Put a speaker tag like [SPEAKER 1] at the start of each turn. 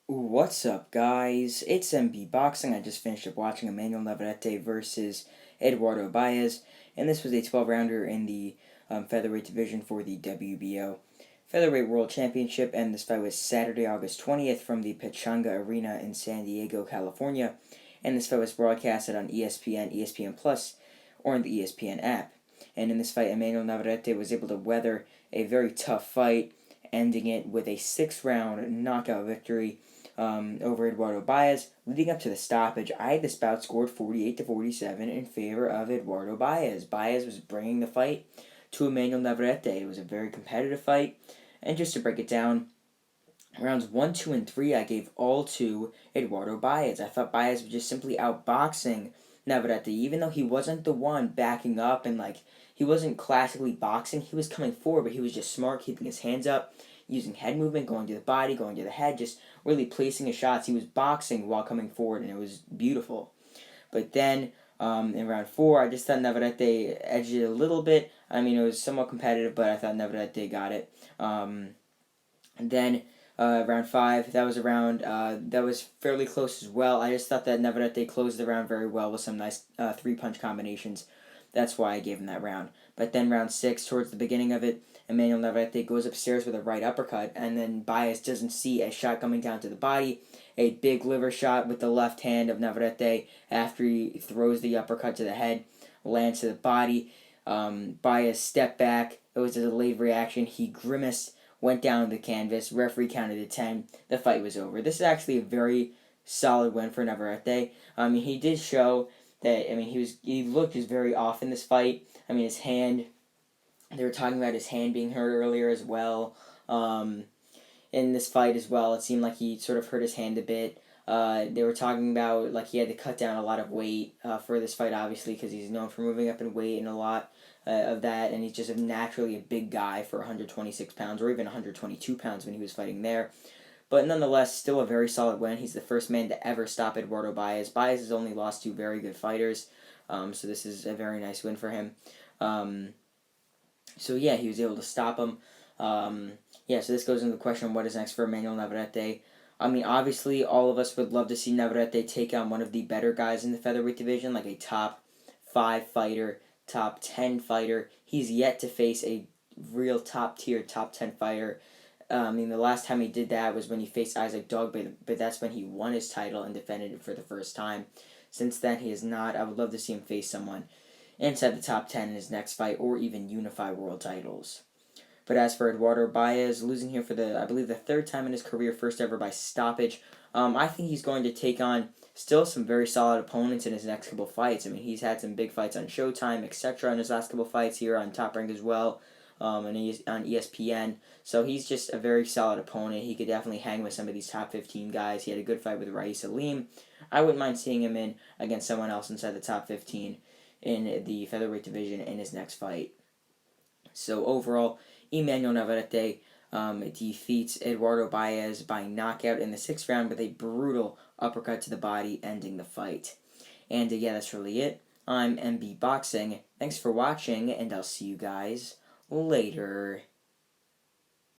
[SPEAKER 1] What's up, guys? It's MB Boxing. I just finished up watching Emanuel Navarrete versus Eduardo Baez, and this was a 12-rounder in the featherweight division for the WBO Featherweight World Championship, and this fight was Saturday, August 20th from the Pechanga Arena in San Diego, California, and this fight was broadcasted on ESPN, ESPN Plus, or in the ESPN app. And in this fight, Emanuel Navarrete was able to weather a very tough fight, ending it with a 6-round knockout victory over Eduardo Baez. Leading up to the stoppage, I had this bout scored 48-47 in favor of Eduardo Baez. Baez was bringing the fight to Emanuel Navarrete. It was a very competitive fight. And just to break it down, rounds 1, 2, and 3, I gave all to Eduardo Baez. I thought Baez was just simply outboxing Navarrete, even though he wasn't the one backing up and he wasn't classically boxing. He was coming forward, but he was just smart, keeping his hands up, using head movement, going to the body, going to the head, just really placing his shots. He was boxing while coming forward, and it was beautiful. But then in round 4, I just thought Navarrete edged it a little bit. I mean, it was somewhat competitive, but I thought Navarrete got it. And then round 5, that was a round that was fairly close as well. I just thought that Navarrete closed the round very well with some nice 3-punch combinations. That's why I gave him that round. But then round 6, towards the beginning of it, Emanuel Navarrete goes upstairs with a right uppercut, and then Baez doesn't see a shot coming down to the body. A big liver shot with the left hand of Navarrete after he throws the uppercut to the head, lands to the body. Baez stepped back. It was a delayed reaction. He grimaced, went down the canvas. Referee counted to 10. The fight was over. This is actually a very solid win for Navarrete. He did show that. He looked just very off in this fight. His hand. They were talking about his hand being hurt earlier as well. In this fight as well, it seemed like he sort of hurt his hand a bit. They were talking about he had to cut down a lot of weight for this fight, obviously, because he's known for moving up in weight and a lot of that, and he's just naturally a big guy for 126 pounds or even 122 pounds when he was fighting there. But nonetheless, still a very solid win. He's the first man to ever stop Eduardo Baez. Baez has only lost 2 very good fighters, so this is a very nice win for him. So yeah, he was able to stop him. So this goes into the question of what is next for Emanuel Navarrete. Obviously, all of us would love to see Navarrete take on one of the better guys in the featherweight division, like a top 5 fighter, top 10 fighter. He's yet to face a real top tier, top 10 fighter. The last time he did that was when he faced Isaac Dog, but that's when he won his title and defended it for the first time. Since then, he has not. I would love to see him face someone inside the top 10 in his next fight, or even unify world titles. But as for Eduardo Baez, losing here for I believe the 3rd time in his career, first ever by stoppage, I think he's going to take on still some very solid opponents in his next couple fights. He's had some big fights on Showtime, etc. in his last couple fights here on Top Rank as well, and he's on ESPN. So he's just a very solid opponent. He could definitely hang with some of these top 15 guys. He had a good fight with Rais Salim. I wouldn't mind seeing him in against someone else inside the top 15 in the featherweight division in his next fight. So overall, Emanuel Navarrete defeats Eduardo Baez by knockout in the 6th round with a brutal uppercut to the body, ending the fight. And yeah, that's really it. I'm MB Boxing. Thanks for watching, and I'll see you guys later.